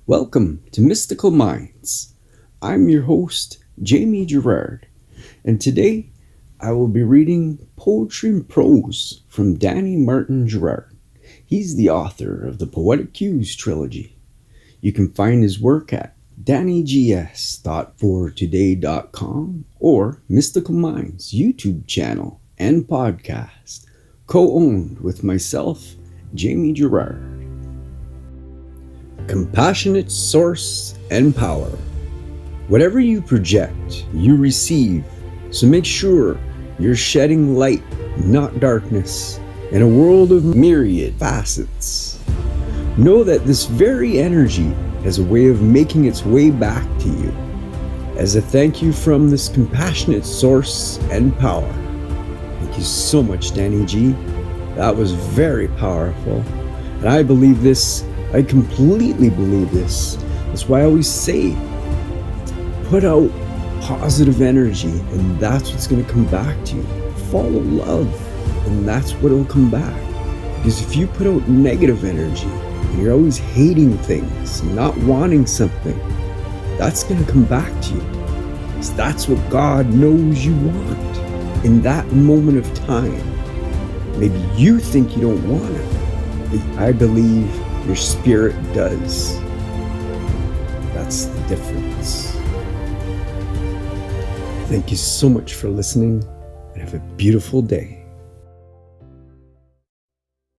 Welcome to Mystical Minds. I'm your host, Jamie Gerard, and today I will be reading poetry and prose from Danny Martin Gerard. He's the author of the Poetic Cues trilogy. You can find his work at dannygs.fortoday.com or Mystical Minds YouTube channel and podcast, co-owned with myself, Jamie Gerard. Compassionate source and power. Whatever you project, you receive. So make sure you're shedding light, not darkness, in a world of myriad facets. Know that this very energy has a way of making its way back to you. As a thank you from this compassionate source and power. Thank you so much, Danny G. That was very powerful. And I believe this. I completely believe this. That's why I always say, put out positive energy and that's what's going to come back to you. Follow love and that's what will come back. Because if you put out negative energy and you're always hating things, not wanting something, that's going to come back to you. Because that's what God knows you want in that moment of time. Maybe you think you don't want it, but I believe your spirit does. That's the difference. Thank you so much for listening and have a beautiful day.